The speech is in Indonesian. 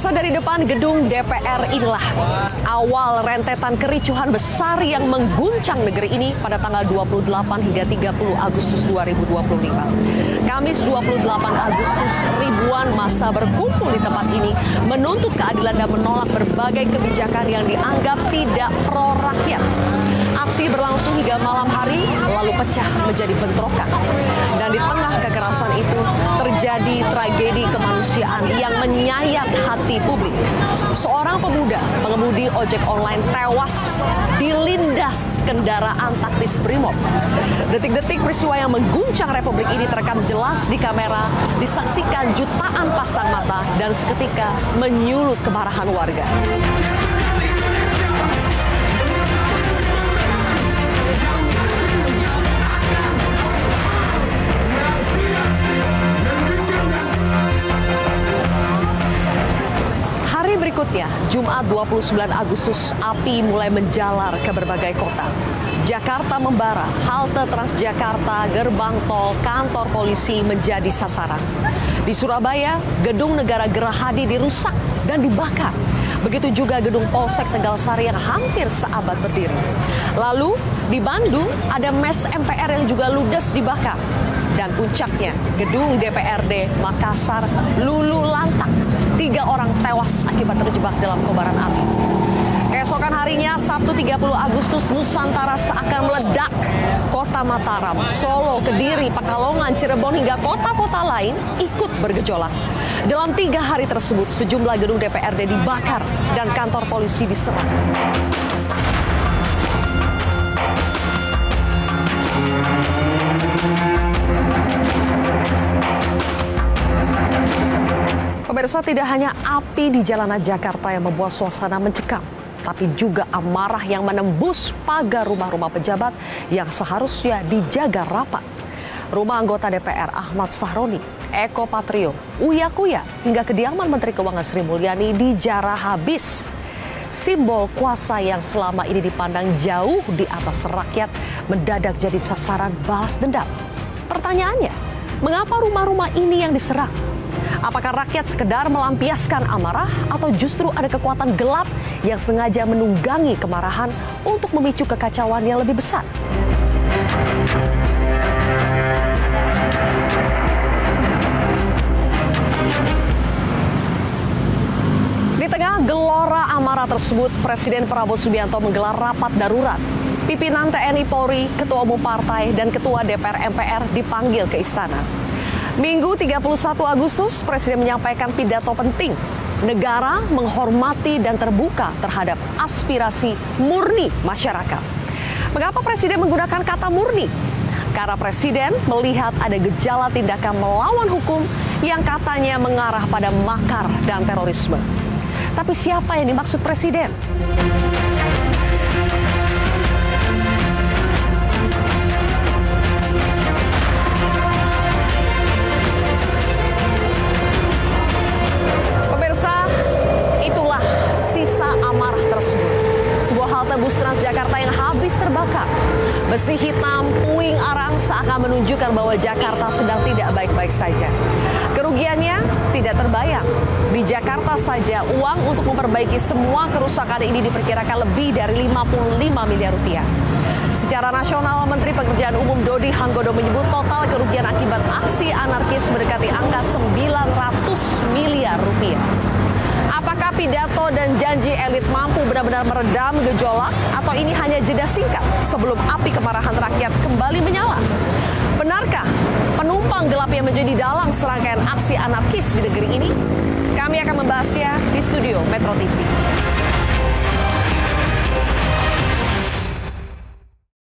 Pemirsa, dari depan gedung DPR inilah awal rentetan kericuhan besar yang mengguncang negeri ini pada tanggal 28 hingga 30 Agustus 2025. Kamis 28 Agustus, ribuan massa berkumpul di tempat ini menuntut keadilan dan menolak berbagai kebijakan yang dianggap tidak pro rakyat. Aksi berlangsung hingga malam hari, lalu pecah menjadi bentrokan. Dan di tengah kekerasan itu terjadi tragedi kemanusiaan yang menyayat hati publik. Seorang pemuda pengemudi ojek online tewas dilindas kendaraan taktis Brimob. Detik-detik peristiwa yang mengguncang Republik ini terekam jelas di kamera, disaksikan jutaan pasang mata dan seketika menyulut kemarahan warga. Berikutnya, Jumat 29 Agustus, api mulai menjalar ke berbagai kota. Jakarta membara, halte Transjakarta, gerbang tol, kantor polisi menjadi sasaran. Di Surabaya, gedung Negara Gerahadi dirusak dan dibakar. Begitu juga gedung Polsek Tegalsari yang hampir seabad berdiri. Lalu, di Bandung ada mes MPR yang juga ludes dibakar. Dan puncaknya, gedung DPRD Makassar luluh lantak. 3 orang tewas akibat terjebak dalam kobaran api. Keesokan harinya, Sabtu 30 Agustus, Nusantara seakan meledak. Kota Mataram, Solo, Kediri, Pekalongan, Cirebon hingga kota-kota lain ikut bergejolak. Dalam 3 hari tersebut, sejumlah gedung DPRD dibakar dan kantor polisi diserang. Pemirsa, tidak hanya api di jalanan Jakarta yang membuat suasana mencekam, tapi juga amarah yang menembus pagar rumah-rumah pejabat yang seharusnya dijaga rapat. Rumah anggota DPR Ahmad Sahroni, Eko Patrio, Uya Kuya, hingga kediaman Menteri Keuangan Sri Mulyani dijarah habis. Simbol kuasa yang selama ini dipandang jauh di atas rakyat mendadak jadi sasaran balas dendam. Pertanyaannya, mengapa rumah-rumah ini yang diserang? Apakah rakyat sekedar melampiaskan amarah atau justru ada kekuatan gelap yang sengaja menunggangi kemarahan untuk memicu kekacauan yang lebih besar? Di tengah gelora amarah tersebut, Presiden Prabowo Subianto menggelar rapat darurat. Pimpinan TNI Polri, Ketua Umum Partai, dan Ketua DPR MPR dipanggil ke istana. Minggu 31 Agustus, Presiden menyampaikan pidato penting. Negara menghormati dan terbuka terhadap aspirasi murni masyarakat. Mengapa Presiden menggunakan kata murni? Karena Presiden melihat ada gejala tindakan melawan hukum yang katanya mengarah pada makar dan terorisme. Tapi siapa yang dimaksud Presiden? Bus Transjakarta yang habis terbakar. Besi hitam, puing arang seakan menunjukkan bahwa Jakarta sedang tidak baik-baik saja. Kerugiannya tidak terbayang. Di Jakarta saja, uang untuk memperbaiki semua kerusakan ini diperkirakan lebih dari 55 miliar rupiah. Secara nasional, Menteri Pekerjaan Umum Dodi Hanggodo menyebut total kerugian akibat aksi anarkis mendekati angka 900 miliar rupiah. Apakah pidato dan janji elit mampu benar-benar meredam gejolak atau ini hanya jeda singkat sebelum api kemarahan rakyat kembali menyala? Benarkah penumpang gelap yang menjadi dalang serangkaian aksi anarkis di negeri ini? Kami akan membahasnya di studio Metro TV.